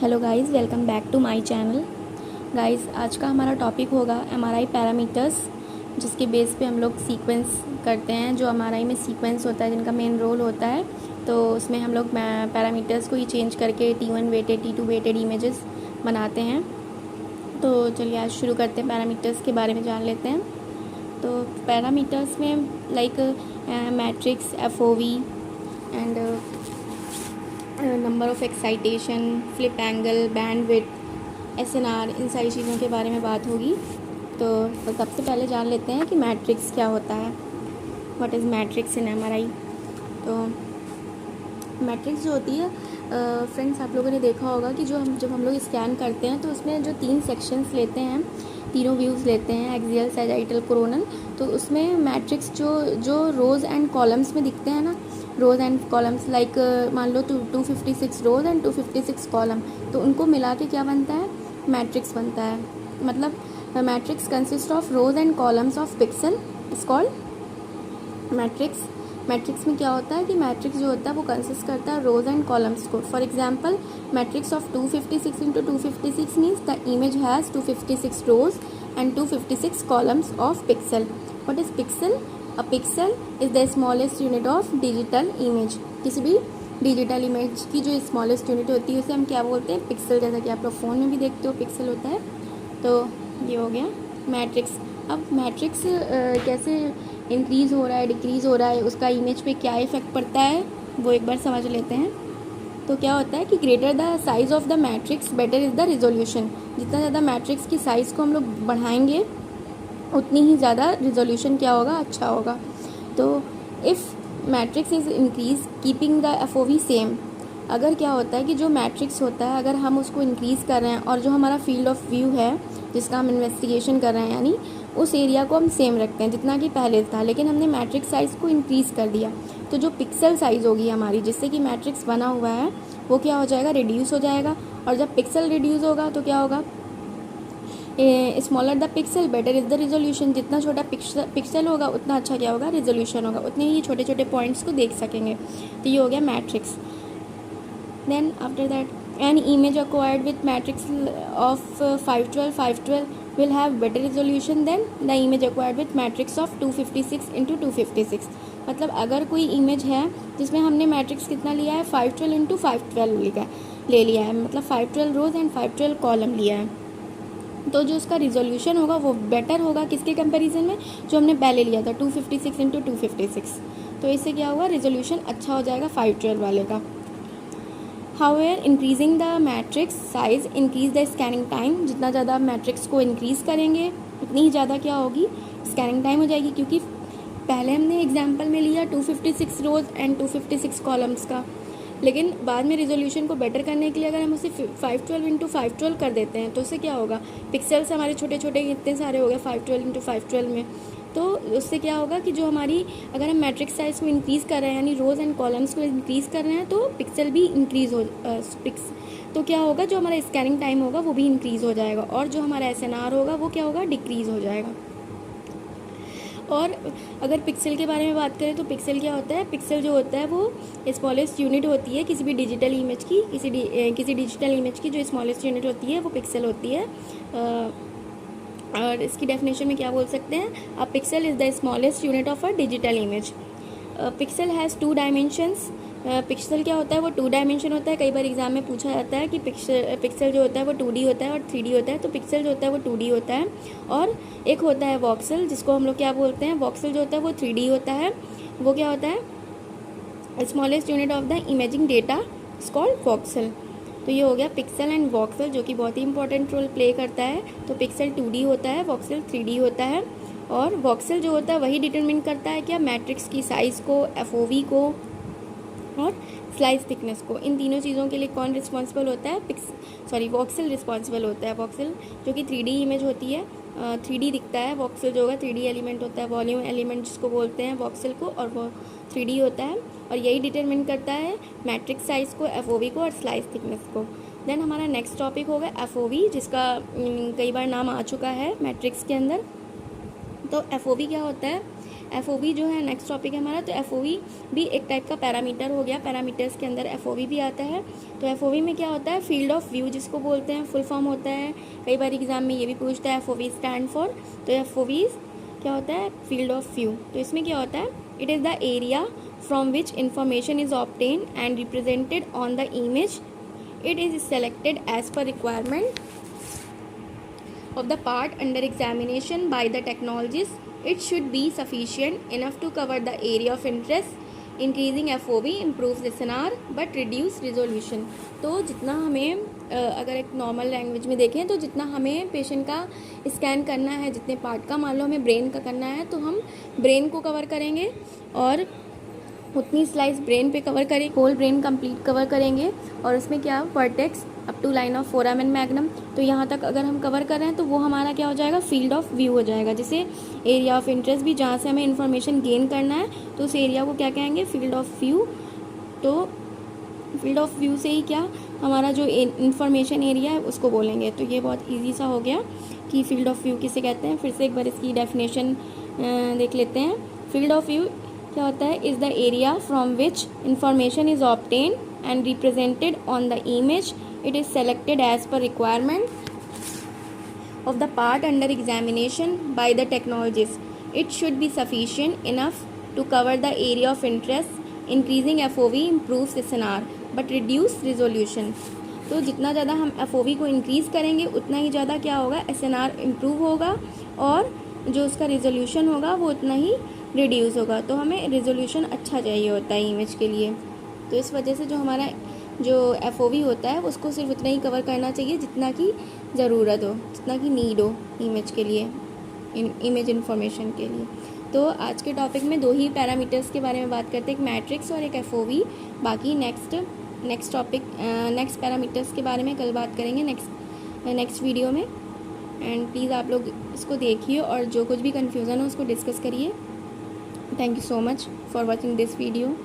Hello guys, welcome back to my channel. Guys, आज का हमारा टॉपिक होगा एमआरआई पैरामीटर्स, जिसके बेस पे हम लोग सीक्वेंस करते हैं। जो एमआरआई में सीक्वेंस होता है, जिनका मेन रोल होता है, तो उसमें हम लोग पैरामीटर्स को ही चेंज करके T1 weighted T2 weighted images बनाते हैं। तो चलिए आज शुरू करते हैं, पैरामीटर्स के बारे में जान लेते हैं। तो पैरामीटर्स में like matrix, FOV and number of excitation, flip angle, bandwidth, SNR, इन सारी चीज़ों के बारे में बात होगी। तो सबसे पहले जान लेते हैं कि मैट्रिक्स क्या होता है। What is matrix in MRI. तो मैट्रिक्स जो होती है फ्रेंड्स, आप लोगों ने देखा होगा कि जब हम लोग स्कैन करते हैं तो उसमें जो 3 सेक्शंस लेते हैं, तीनों व्यूज़ लेते हैं, एक्सियल, सैजिटल, कोरोनल। तो उसमें मैट्रिक्स जो रोज़ एंड कॉलम्स में दिखते हैं ना, रोज़ एंड कॉलम्स, लाइक मान लो 256 रोज़ एंड 256 कॉलम, तो उनको मिला के क्या बनता है, मैट्रिक्स बनता है। मतलब matrix consist of rows and columns of pixel is called matrix. Matrix में क्या होता है कि मैट्रिक्स जो होता है वो कंसिस्ट करता है रोज़ एंड कॉलम्स को। For example, matrix of 256 into 256 means the image has 256 rows and 256 columns of pixel. What is pixel? A pixel is the smallest unit of digital image. किसी भी digital image की जो smallest unit होती है उसे हम क्या बोलते हैं, पिक्सल। जैसा कि आप लोग फ़ोन में भी देखते हो पिक्सल होता है। तो ये हो गया मैट्रिक्स। अब मैट्रिक्स कैसे इंक्रीज़ हो रहा है, डिक्रीज़ हो रहा है, उसका इमेज पे क्या इफ़ेक्ट पड़ता है, वो एक बार समझ लेते हैं। तो क्या होता है कि greater the size of the matrix better is the resolution. जितना ज़्यादा मैट्रिक्स की साइज़ को हम लोग बढ़ाएंगे उतनी ही ज़्यादा रिजोल्यूशन क्या होगा, अच्छा होगा। तो if matrix is increase keeping the FOV same. अगर क्या होता है कि जो मैट्रिक्स होता है, अगर हम उसको इंक्रीज़ कर रहे हैं और जो हमारा फील्ड ऑफ व्यू है जिसका हम इन्वेस्टिगेशन कर रहे हैं, यानी उस एरिया को हम सेम रखते हैं जितना कि पहले था, लेकिन हमने मैट्रिक्स साइज़ को इंक्रीज़ कर दिया, तो जो पिक्सल साइज़ होगी हमारी, जिससे कि मैट्रिक्स बना हुआ है, वो क्या हो जाएगा, रिड्यूस हो जाएगा। और जब पिक्सल रिड्यूस होगा तो क्या होगा, smaller the pixel better is the resolution. जितना छोटा पिक्सल होगा उतना अच्छा क्या होगा, रिजोल्यूशन होगा, उतने ही छोटे छोटे पॉइंट्स को देख सकेंगे। तो ये हो गया matrix. Then after that, an image acquired with matrix of 512 will have better resolution than the image acquired with matrix of 256 into 256। मतलब अगर कोई इमेज है जिसमें हमने मैट्रिक्स कितना लिया है, 512 इंटू 512 ले लिया है, मतलब 512 रोज एंड 512 कॉलम लिया है, तो जो उसका रिजोल्यूशन होगा वो बेटर होगा किसके कंपैरिजन में, जो हमने पहले लिया था 256 इंटू 256। तो इससे क्या होगा, रिजोल्यूशन अच्छा हो जाएगा 512 वाले का। However increasing the matrix size increase the scanning time. जितना ज़्यादा मैट्रिक्स को इंक्रीज़ करेंगे उतनी ही ज़्यादा क्या होगी, स्कैनिंग टाइम हो जाएगी। क्योंकि पहले हमने एग्जांपल में लिया 256 रोज एंड 256 कॉलम्स का, लेकिन बाद में रिजोल्यूशन को बेटर करने के लिए अगर हम उसे 512 इंटू 512 कर देते हैं तो उससे क्या होगा, पिक्सल्स हमारे छोटे छोटे इतने सारे हो गए 512 इंटू 512 में। तो उससे क्या होगा कि जो हमारी, अगर हम मैट्रिक्स साइज़ को इंक्रीज़ कर रहे हैं, यानी रोज़ एंड कॉलम्स को इंक्रीज़ कर रहे हैं, तो पिक्सल भी इंक्रीज़ हो तो क्या होगा, जो हमारा स्कैनिंग टाइम होगा वो भी इंक्रीज़ हो जाएगा, और जो हमारा SNR होगा वो क्या होगा, डिक्रीज़ हो जाएगा। और अगर पिक्सल के बारे में बात करें तो पिक्सल क्या होता है, पिक्सल जो होता है वो स्मॉलेस्ट यूनिट होती है किसी भी डिजिटल इमेज की। किसी डिजिटल इमेज की जो स्मॉलेस्ट यूनिट होती है वो पिक्सल होती है। और इसकी डेफिनेशन में क्या बोल सकते हैं, अ pixel is the smallest unit of a digital image. Pixel has 2 dimensions. Pixel क्या होता है, वो 2 डायमेंशन होता है। कई बार एग्जाम में पूछा जाता है कि पिक्सल जो होता है वो 2D होता है और 3D होता है। तो पिक्सल जो होता है वो 2D होता है, और एक होता है वॉक्सल, जिसको हम लोग क्या बोलते हैं, वॉक्सल जो होता है वो 3D होता है। वो क्या होता है, smallest unit of the imaging data is called voxel. तो ये हो गया पिक्सल एंड वॉक्सल, जो कि बहुत ही इंपॉर्टेंट रोल प्ले करता है। तो पिक्सल 2D होता है, वॉक्सल 3D होता है। और वॉक्सल जो होता है वही डिटरमिन करता है क्या, मैट्रिक्स की साइज़ को, FOV को और स्लाइस थिकनेस को। इन तीनों चीज़ों के लिए कौन रिस्पॉन्सिबल होता है, वॉक्सल रिस्पॉन्सिबल होता है। वॉक्सल जो कि 3D इमेज होती है, 3D दिखता है। वॉक्सल जो होगा 3D एलिमेंट होता है, वॉल्यूम एलिमेंट जिसको बोलते हैं वॉक्सल को, और वो 3D होता है, और यही डिटरमिन करता है मैट्रिक्स साइज़ को, FOV को और स्लाइस थिकनेस को। देन हमारा नेक्स्ट टॉपिक होगा FOV, जिसका कई बार नाम आ चुका है मैट्रिक्स के अंदर। तो FOV क्या होता है, FOV जो है नेक्स्ट टॉपिक है हमारा। तो FOV भी एक टाइप का पैरामीटर हो गया, पैरामीटर्स के अंदर FOV भी आता है। तो FOV में क्या होता है, फील्ड ऑफ व्यू जिसको बोलते हैं, फुल फॉर्म होता है। कई बार एग्जाम में ये भी पूछता है FOV स्टैंड फॉर। तो FOV क्या होता है, फील्ड ऑफ व्यू। तो इसमें क्या होता है, it is the area from which information is obtain and represented on the image. It is selected as per requirement of the part under examination by the technologist. It should be sufficient enough to cover the area of interest. Increasing FOV improves SNR but reduce resolution. तो जितना हमें अगर एक normal language में देखें तो जितना हमें पेशेंट का स्कैन करना है, जितने पार्ट का, मान लो हमें ब्रेन का करना है तो हम ब्रेन को कवर करेंगे और उतनी स्लाइस ब्रेन पे कवर करें, होल ब्रेन कंप्लीट कवर करेंगे। और उसमें क्या, vertex up to line of foramen and magnum, तो यहाँ तक अगर हम कवर कर रहे हैं तो वो हमारा क्या हो जाएगा, फील्ड ऑफ व्यू हो जाएगा। जैसे एरिया ऑफ इंटरेस्ट भी, जहाँ से हमें इन्फॉर्मेशन गेन करना है तो उस एरिया को क्या कहेंगे, फील्ड ऑफ व्यू। तो फील्ड ऑफ व्यू से ही क्या, हमारा जो इन्फॉर्मेशन एरिया है उसको बोलेंगे। तो ये बहुत ईजी सा हो गया कि फील्ड ऑफ व्यू किसे कहते हैं। फिर से एक बार इसकी डेफिनेशन देख लेते हैं। फील्ड ऑफ व्यू क्या होता है, is the area from which information is obtain and represented on the image. It is selected as per requirement of the part under examination by the technologist. It should be sufficient enough to cover the area of interest. Increasing FOV improves SNR but reduce resolution. तो जितना ज़्यादा हम FOV को increase करेंगे उतना ही ज़्यादा क्या होगा, SNR इम्प्रूव होगा और जो उसका रेजोल्यूशन होगा वो उतना ही रिड्यूस होगा। तो हमें रेजोल्यूशन अच्छा चाहिए होता है इमेज के लिए। तो इस वजह से जो हमारा जो FOV होता है उसको सिर्फ उतना ही कवर करना चाहिए जितना की ज़रूरत हो, जितना की नीड हो इमेज के लिए, इमेज इन्फॉर्मेशन के लिए। तो आज के टॉपिक में दो ही पैरामीटर्स के बारे में बात करते हैं, एक मैट्रिक्स और एक FOV। बाकी नेक्स्ट टॉपिक नेक्स्ट पैरामीटर्स के बारे में कल बात करेंगे नेक्स्ट वीडियो में। एंड प्लीज़ आप लोग इसको देखिए और जो कुछ भी कन्फ्यूज़न हो उसको डिस्कस करिए। Thank you so much for watching this video.